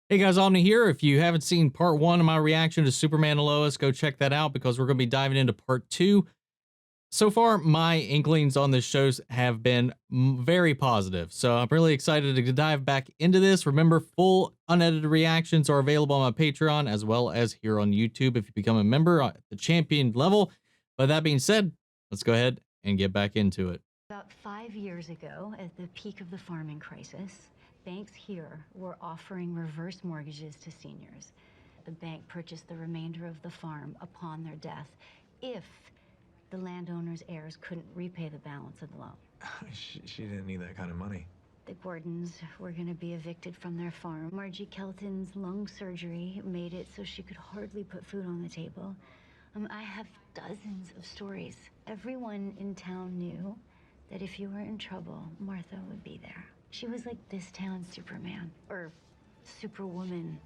Hey guys, Omni here. If you haven't seen part 1 of my reaction to Superman and Lois, go check that out because we're going to be diving into part 2. So far, my inklings on this show have been very positive, so I'm really excited to dive back into this. Remember, full unedited reactions are available on my Patreon as well as here on YouTube if you become a member at the champion level. But that being said, let's go ahead and get back into it. About 5 years ago, at the peak of the farming crisis, banks here were offering reverse mortgages to seniors. The bank purchased the remainder of the farm upon their death if the landowner's heirs couldn't repay the balance of the loan. She didn't need that kind of money. The Gordons were going to be evicted from their farm. Margie Kelton's lung surgery made it so she could hardly put food on the table. I have dozens of stories. Everyone in town knew that if you were in trouble, Martha would be there. She was like this town's Superman, or Superwoman.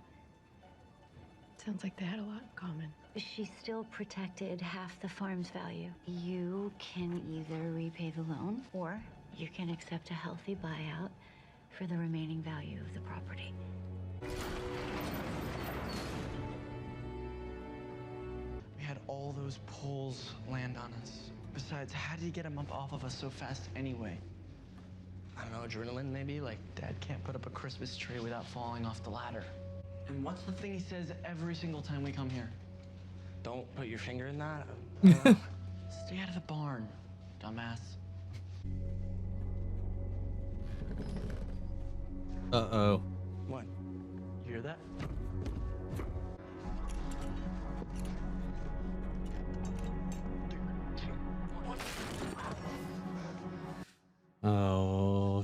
Sounds like they had a lot in common. She still protected half the farm's value. You can either repay the loan, or you can accept a healthy buyout for the remaining value of the property. We had all those poles land on us. Besides, how did he get them up off of us so fast anyway? I don't know, adrenaline maybe? Like, Dad can't put up a Christmas tree without falling off the ladder. And what's the thing he says every single time we come here? Don't put your finger in that. Stay out of the barn, dumbass. Uh-oh. What? You hear that? Oh,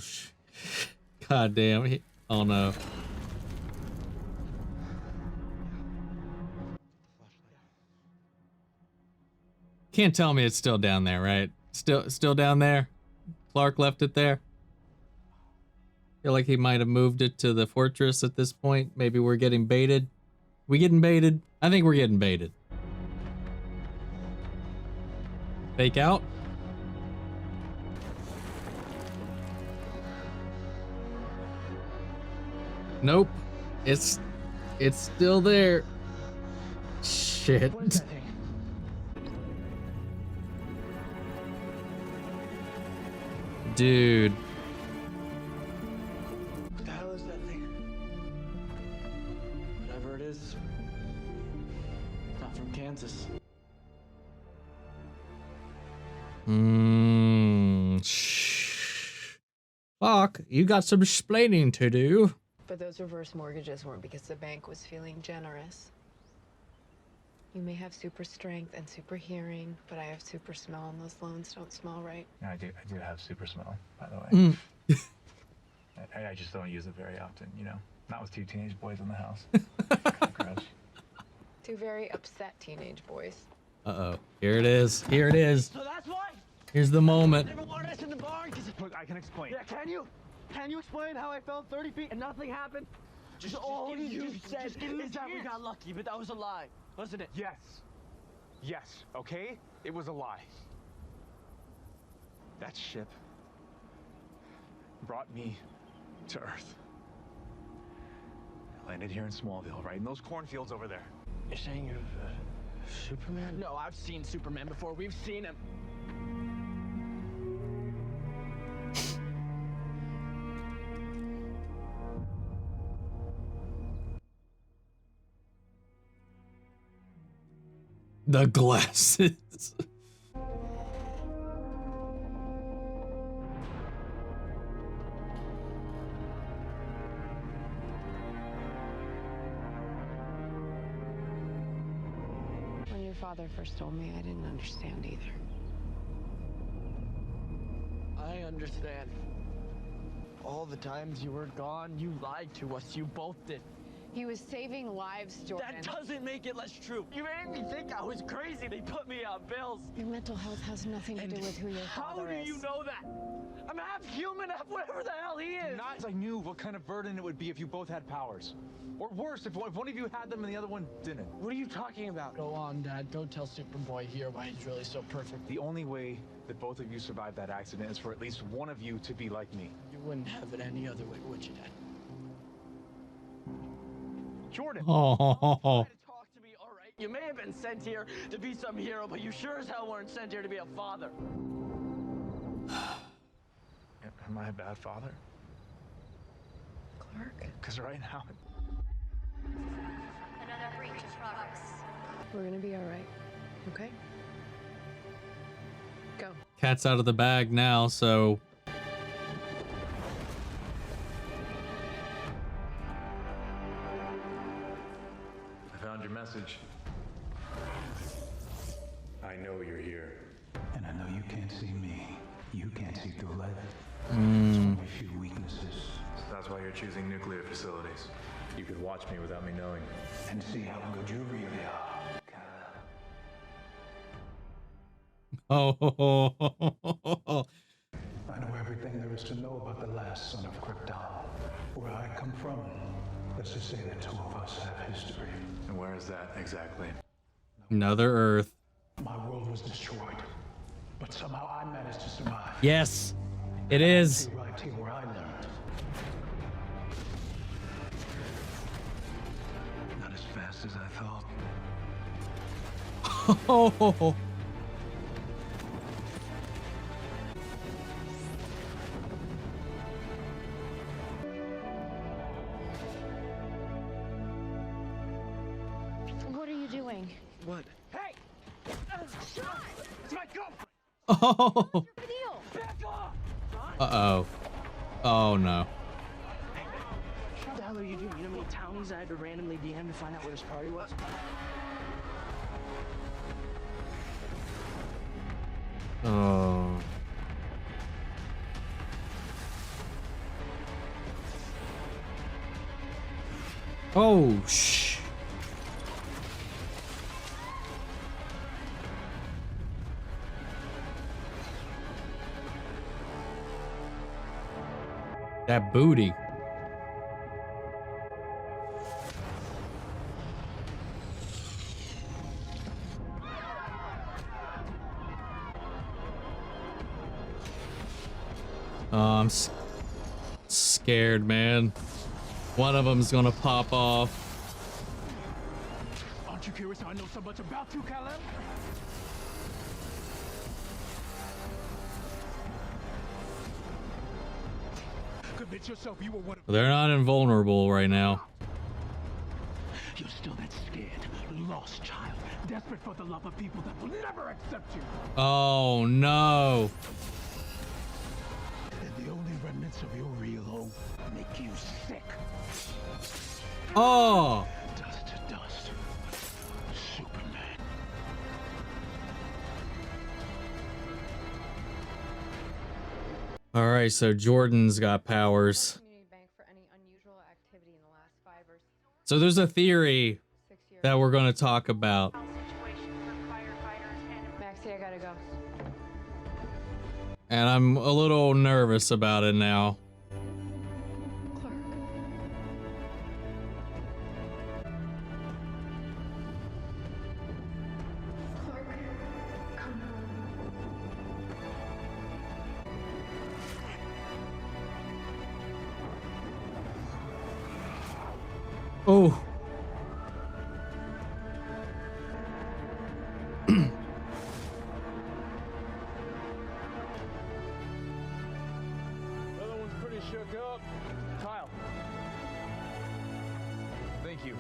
God damn. Oh, no. Can't tell me it's still down there, right? Still down there? Clark left it there? Feel like he might have moved it to the fortress at this point. Maybe we're getting baited. We getting baited? I think we're getting baited. Fake out? Nope. It's still there. Shit. What is that thing? Dude. What the hell is that thing? Whatever it is, not from Kansas. Fuck, you got some explaining to do. But those reverse mortgages weren't because the bank was feeling generous. You may have super strength and super hearing, but I have super smell, and those loans don't smell right. Yeah, I do have super smell, by the way. I just don't use it very often, you know. Not with 2 teenage boys in the house. Gross. 2 very upset teenage boys. Uh-oh. Here it is. Here it is. So that's why? Here's the moment. Never wanted us in the barn. Look, I can explain. Yeah, can you? Can you explain how I fell 30 feet and nothing happened? Just all you said is that we got lucky, but that was a lie, wasn't it? Yes. Yes, okay? It was a lie. That ship brought me to Earth. I landed here in Smallville, right in those cornfields over there. You're saying you're Superman? No, I've seen Superman before. We've seen him. The glasses. When your father first told me, I didn't understand either. I understand. All the times you were gone, you lied to us. You both did. He was saving lives, Jordan. That doesn't make it less true. You made me think I was crazy. They put me on bills. Your mental health has nothing to do with who your father is. How do you know that? I'm half human, half whatever the hell he is. Not as I knew what kind of burden it would be if you both had powers. Or worse, if one of you had them and the other one didn't. What are you talking about? Go on, Dad. Go tell Superboy here why he's really so perfect. The only way that both of you survived that accident is for at least one of you to be like me. You wouldn't have it any other way, would you, Dad? Jordan. Oh, Try to talk to me, all right? You may have been sent here to be some hero, but you sure as hell weren't sent here to be a father. Am I a bad father? Clark, Because right now, Another breach in progress. we're gonna be all right, okay? Go. cat's out of the bag now, so I found your message. I know you're here. And I know you can't see me. You can't see through lead. There's only a few weaknesses. So that's why you're choosing nuclear facilities. You could watch me without me knowing. And see how good you really are. oh, I know everything there is to know about the last son of Krypton. Where I come from, let's just say the two of us have history. And where is that exactly? another Earth. My world was destroyed, but somehow I managed to survive. Yes, it is. See right here where I learned. Not as fast as I thought. Oh, What are you doing? What? Hey! It's my girlfriend! oh. What's your deal? Back off! Uh-oh. Oh, no. What the hell are you doing? You know how many townies I had to randomly DM to find out where this party was? Oh. Oh, shh. That booty. Oh, I'm scared, man. One of them's gonna pop off. Aren't you curious how I know so much about you, Caleb? Convince yourself you were one of They're not invulnerable right now. You're still that scared, lost child, desperate for the love of people that will never accept you. Oh, no. and the only remnants of your real home make you sick. Oh. Dust to dust. Superman. All right, so Jordan's got powers. Community bank for any unusual activity in the last 5 or So there's a theory 6 years. that we're going to talk about. Maxie, I gotta go. And I'm a little nervous about it now. Clark. Clark, come home. Oh. Another one's pretty shook up. Kyle. Thank you.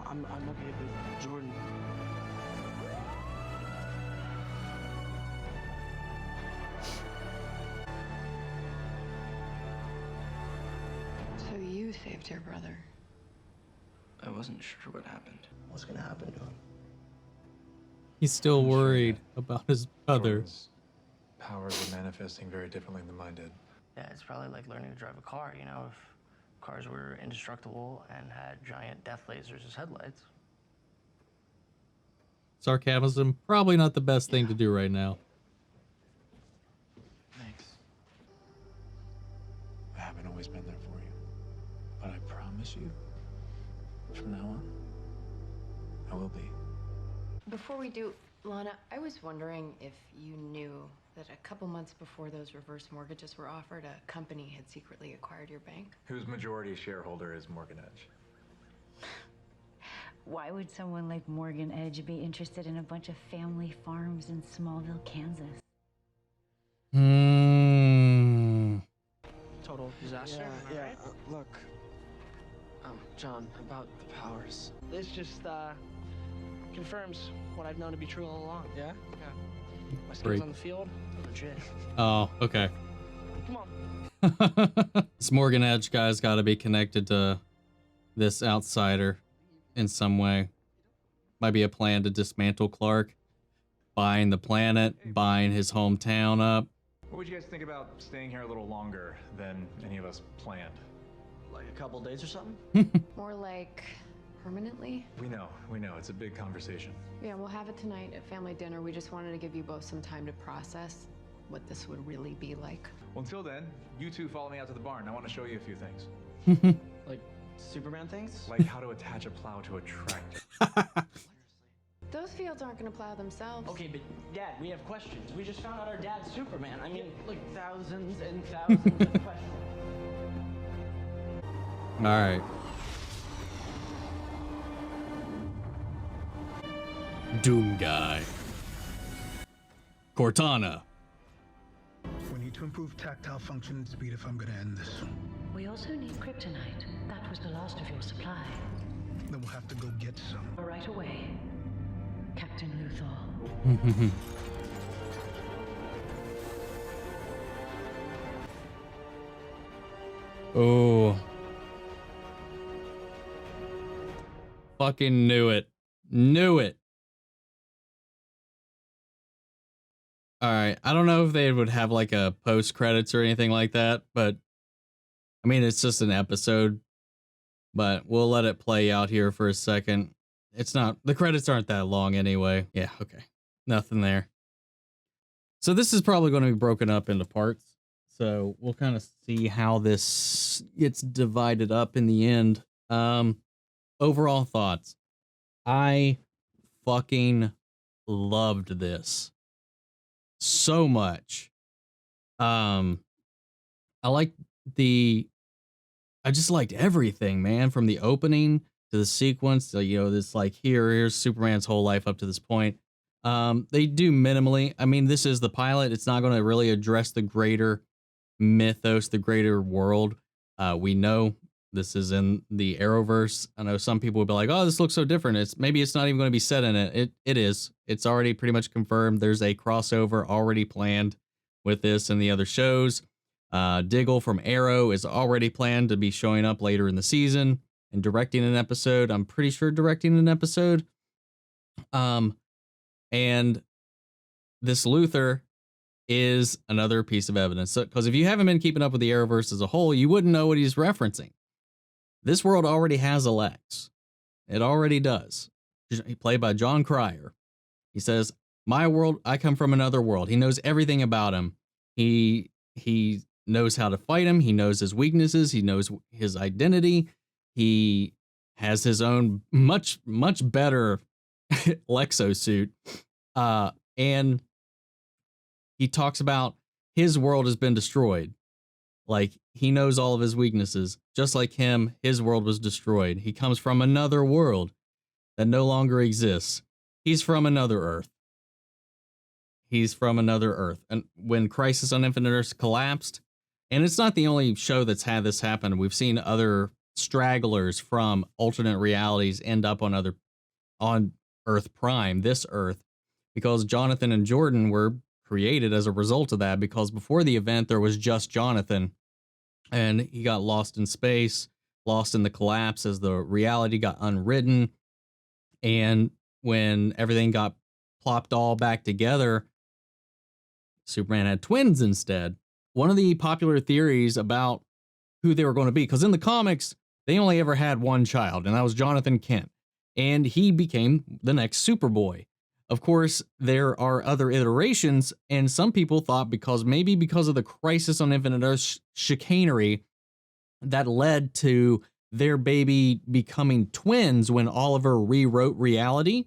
I'm okay, but Jordan. So you saved your brother. I wasn't sure what happened. What's gonna happen to him? He's still worried about his brother. Jordan's powers are manifesting very differently than mine did. Yeah, it's probably like learning to drive a car, you know, if cars were indestructible and had giant death lasers as headlights. Sarcasm, probably not the best thing to do right now. Thanks. I haven't always been there for you. But I promise you, from now on, I will be. Before we do, Lana, I was wondering if you knew that a couple months before those reverse mortgages were offered, a company had secretly acquired your bank. Whose majority shareholder is Morgan Edge? Why would someone like Morgan Edge be interested in a bunch of family farms in Smallville, Kansas? Total disaster. Yeah, Right? look. John, about the powers. This just confirms what I've known to be true all along. Yeah? Yeah. My skills Great. on the field, legit. Oh, okay. Come on. This Morgan Edge guy's got to be connected to this outsider in some way. Might be a plan to dismantle Clark, buying the planet, buying his hometown up. What would you guys think about staying here a little longer than any of us planned? Like a couple days or something? More like permanently. We know. It's a big conversation. Yeah, we'll have it tonight at family dinner. We just wanted to give you both some time to process what this would really be like. Well, until then, you two follow me out to the barn. I want to show you a few things. Like Superman things? Like how to attach a plow to a tractor. Those fields aren't going to plow themselves. Okay, but Dad, we have questions. We just found out our dad's Superman. I mean, like thousands and thousands of questions. All right. Doom guy. Cortana. We need to improve tactile function and speed if I'm gonna end this. We also need kryptonite. That was the last of your supply. Then we'll have to go get some. Right away, Captain Luthor. Oh. Fucking knew it. Knew it. All right. I don't know if they would have like a post credits or anything like that, but I mean, it's just an episode, but we'll let it play out here for a second. It's not, the credits aren't that long anyway. Yeah. Okay. Nothing there. So this is probably going to be broken up into parts. So we'll kind of see how this gets divided up in the end. Overall thoughts. I fucking loved this so much. I just liked everything, man, from the opening to the sequence. So, you know, this like here's Superman's whole life up to this point. They do minimally. I mean, this is the pilot. It's not going to really address the greater mythos, the greater world. We know this is in the Arrowverse. I know some people will be like, "Oh, this looks so different." Maybe it's not even going to be set in it. It is. It's already pretty much confirmed. There's a crossover already planned with this and the other shows. Diggle from Arrow is already planned to be showing up later in the season and directing an episode. I'm pretty sure directing an episode. And this Luthor is another piece of evidence. Because if you haven't been keeping up with the Arrowverse as a whole, you wouldn't know what he's referencing. This world already has a Lex. It already does. Played by John Cryer. He says, "My world, I come from another world." He knows everything about him. He knows how to fight him. He knows his weaknesses. He knows his identity. He has his own much better Lexo suit. And he talks about his world has been destroyed. Like, he knows all of his weaknesses. Just like him, his world was destroyed. He comes from another world that no longer exists. He's from another Earth. He's from another Earth. And when Crisis on Infinite Earths collapsed, and it's not the only show that's had this happen. We've seen other stragglers from alternate realities end up on Earth Prime, this Earth, because Jonathan and Jordan were created as a result of that, because before the event there was just Jonathan and he got lost in space, lost in the collapse as the reality got unwritten. And when everything got plopped all back together, Superman had twins instead. One of the popular theories about who they were going to be, because in the comics they only ever had one child, and that was Jonathan Kent, and he became the next Superboy. Of course, there are other iterations, and some people thought because of the Crisis on Infinite Earths chicanery that led to their baby becoming twins when Oliver rewrote reality,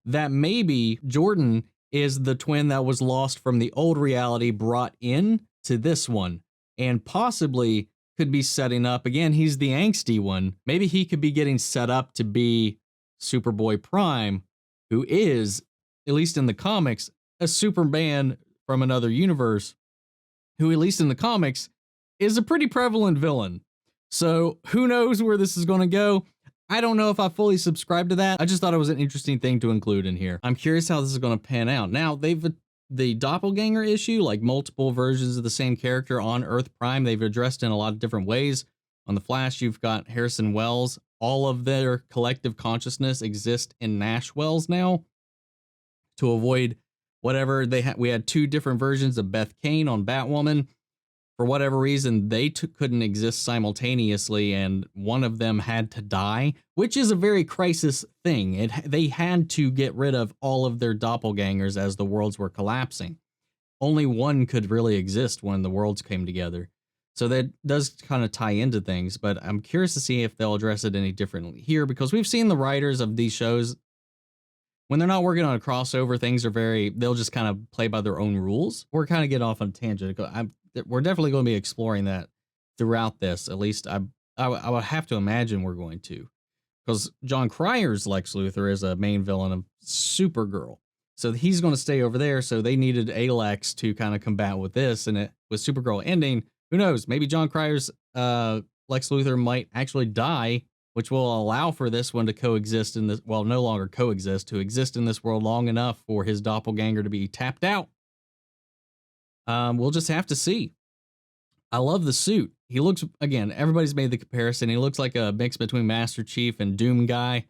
that maybe Jordan is the twin that was lost from the old reality brought in to this one, and possibly could be setting up again. He's the angsty one. Maybe he could be getting set up to be Superboy Prime, who is, at least in the comics, a Superman from another universe, who, at least in the comics, is a pretty prevalent villain. So who knows where this is going to go? I don't know if I fully subscribe to that. I just thought it was an interesting thing to include in here. I'm curious how this is going to pan out. Now, the doppelganger issue, like multiple versions of the same character on Earth Prime, they've addressed in a lot of different ways. On The Flash, you've got Harrison Wells. All of their collective consciousness exist in Nash Wells now to avoid whatever we had two different versions of Beth Kane on Batwoman. For whatever reason, they couldn't exist simultaneously, and one of them had to die, which is a very crisis thing. They had to get rid of all of their doppelgangers as the worlds were collapsing. Only one could really exist when the worlds came together. So that does kind of tie into things, but I'm curious to see if they'll address it any differently here, because we've seen the writers of these shows, when they're not working on a crossover, they'll just kind of play by their own rules. We're kind of getting off on a tangent. We're definitely going to be exploring that throughout this. At least I would have to imagine we're going to, because John Cryer's Lex Luthor is a main villain of Supergirl. So he's going to stay over there. So they needed a Lex to kind of combat with this. And with Supergirl ending, who knows? Maybe John Cryer's Lex Luthor might actually die, which will allow for this one to coexist in this, well, no longer coexist, to exist in this world long enough for his doppelganger to be tapped out. We'll just have to see. I love the suit. He looks, again, everybody's made the comparison. He looks like a mix between Master Chief and Doom Guy.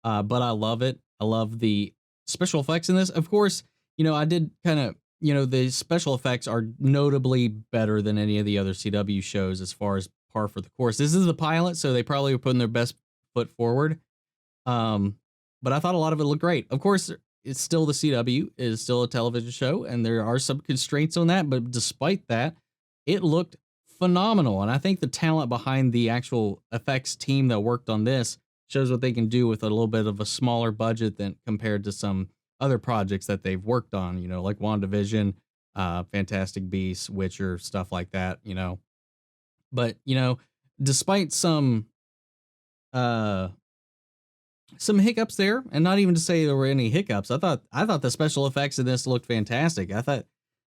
But I love it. I love the special effects in this. Of course, I did kind of, the special effects are notably better than any of the other CW shows as far as par for the course. This is the pilot, so they probably were putting their best foot forward. But I thought a lot of it looked great. Of course, it's still the CW, it is still a television show, and there are some constraints on that, but despite that, it looked phenomenal. And I think the talent behind the actual effects team that worked on this shows what they can do with a little bit of a smaller budget than compared to some other projects that they've worked on, like WandaVision, Fantastic Beasts, Witcher, stuff like that, But, despite some hiccups there, and not even to say there were any hiccups, I thought the special effects in this looked fantastic. I thought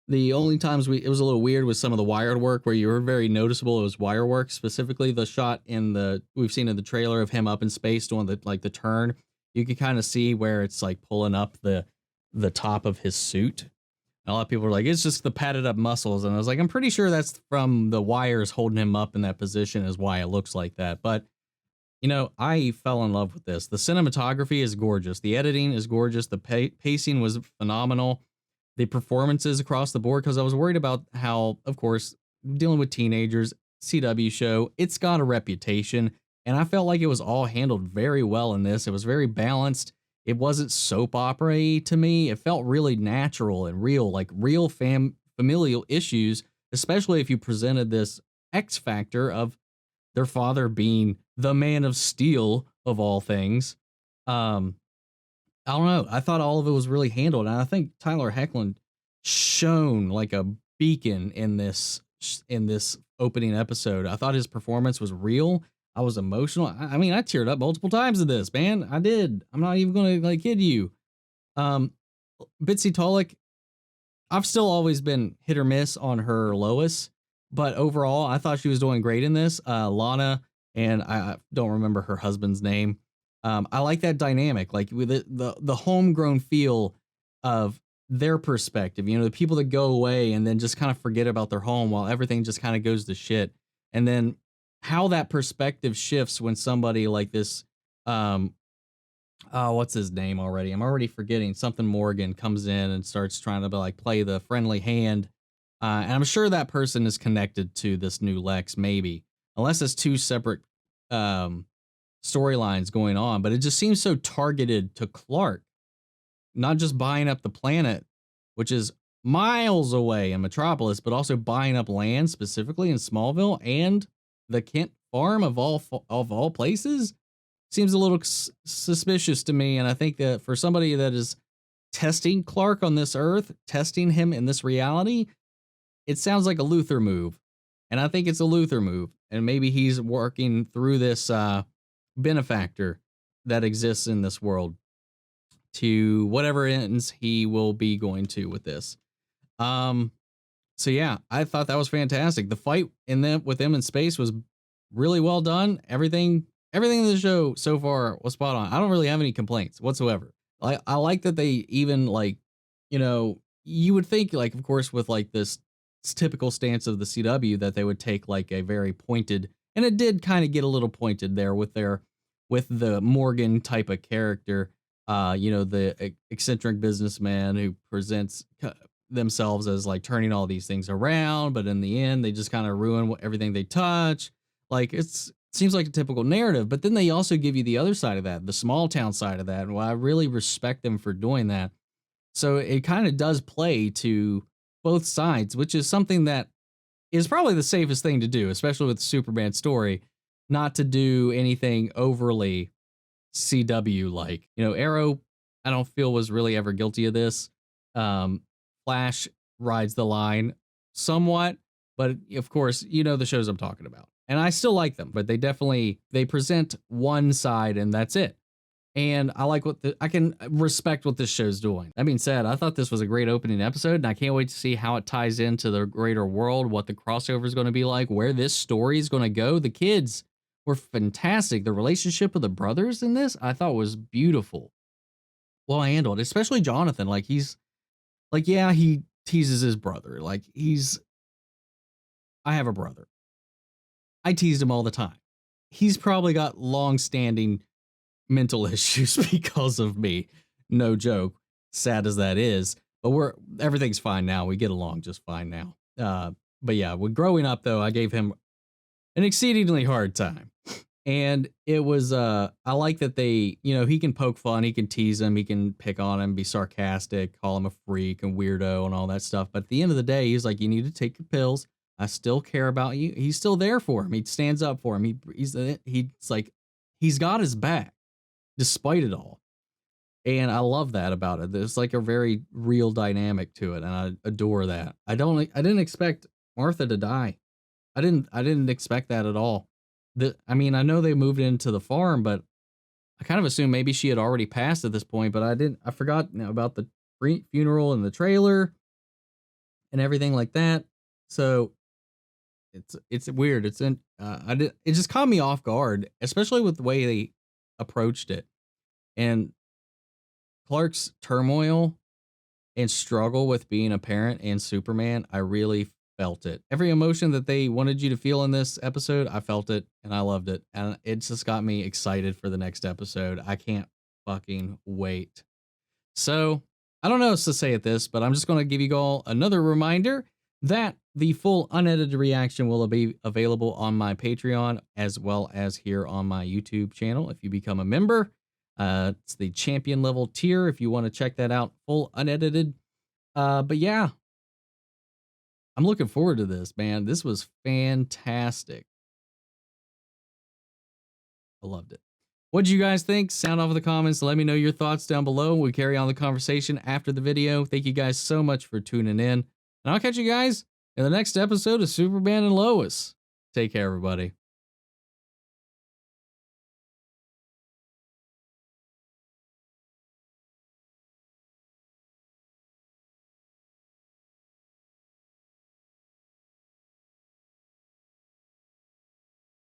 the only times it was a little weird with some of the wired work where you were very noticeable. It was wire work, specifically the shot we've seen in the trailer of him up in space doing the turn. You could kind of see where it's like pulling up the top of his suit. And a lot of people were like, it's just the padded up muscles. And I was like, I'm pretty sure that's from the wires holding him up in that position is why it looks like that. But I fell in love with this. The cinematography is gorgeous. The editing is gorgeous. The pacing was phenomenal. The performances across the board, because I was worried about how, of course, dealing with teenagers, CW show, it's got a reputation. And I felt like it was all handled very well in this. It was very balanced. It wasn't soap opera-y to me. It felt really natural and real, like real familial issues, especially if you presented this X factor of their father being the Man of Steel of all things. I don't know. I thought all of it was really handled. And I think Tyler Hoechlin shone like a beacon in this opening episode. I thought his performance was real. I was emotional. I mean, I teared up multiple times in this, man. I did. I'm not even going to kid you. Bitsy Tolluch, I've still always been hit or miss on her Lois, but overall, I thought she was doing great in this. Lana, and I don't remember her husband's name. I like that dynamic, like with the homegrown feel of their perspective. The people that go away and then just kind of forget about their home while everything just kind of goes to shit, and then how that perspective shifts when somebody like this, what's his name already? I'm already forgetting. Something Morgan comes in and starts trying to play the friendly hand. And I'm sure that person is connected to this new Lex, maybe, unless it's two separate storylines going on. But it just seems so targeted to Clark, not just buying up the planet, which is miles away in Metropolis, but also buying up land specifically in Smallville and the Kent farm of all places. Seems a little suspicious to me. And I think that for somebody that is testing Clark on this Earth, testing him in this reality, it sounds like a Luthor move. And I think it's a Luthor move. And maybe he's working through this benefactor that exists in this world to whatever ends he will be going to with this. So yeah, I thought that was fantastic. The fight with them in space was really well done. Everything in the show so far was spot on. I don't really have any complaints whatsoever. I like that they even, like, you know, you would think, like, of course, with like this typical stance of the CW, that they would take like a very pointed, and it did kind of get a little pointed there with the Morgan type of character, you know, the eccentric businessman who presents themselves as like turning all these things around, but in the end they just kind of ruin everything they touch. Like, seems like a typical narrative, but then they also give you the other side of that, the small town side of that. And well, I really respect them for doing that. So it kind of does play to both sides, which is something that is probably the safest thing to do, especially with the Superman story, not to do anything overly CW like. You know, Arrow, I don't feel was really ever guilty of this. Flash rides the line somewhat, but of course, you know the shows I'm talking about. And I still like them, but they present one side and that's it. And I like I can respect what this show's doing. That being said, I thought this was a great opening episode, and I can't wait to see how it ties into the greater world, what the crossover is going to be like, where this story is going to go. The kids were fantastic. The relationship of the brothers in this, I thought was beautiful. Well handled, especially Jonathan. Like, he's like, yeah, he teases his brother. Like, I have a brother. I teased him all the time. He's probably got long-standing mental issues because of me. No joke. Sad as that is. But everything's fine now. We get along just fine now. But yeah, when growing up though, I gave him an exceedingly hard time. And it was, I like that they, you know, he can poke fun, he can tease him, he can pick on him, be sarcastic, call him a freak and weirdo and all that stuff. But at the end of the day, he's like, you need to take your pills. I still care about you. He's still there for him. He stands up for him. He's like, he's got his back despite it all. And I love that about it. There's like a very real dynamic to it. And I adore that. I didn't expect Martha to die. I didn't expect that at all. I mean, I know they moved into the farm, but I kind of assumed maybe she had already passed at this point, but I forgot about the funeral and the trailer and everything like that. So it's weird. It just caught me off guard, especially with the way they approached it. And Clark's turmoil and struggle with being a parent and Superman, I really felt it. Every emotion that they wanted you to feel in this episode, I felt it and I loved it. And it just got me excited for the next episode. I can't fucking wait. So I don't know what to say at this, but I'm just going to give you all another reminder that the full unedited reaction will be available on my Patreon as well as here on my YouTube channel if you become a member. It's the champion level tier if you want to check that out, full unedited. But yeah, I'm looking forward to this, man. This was fantastic. I loved it. What do you guys think? Sound off in the comments. Let me know your thoughts down below. We carry on the conversation after the video. Thank you guys so much for tuning in. And I'll catch you guys in the next episode of Superman and Lois. Take care, everybody.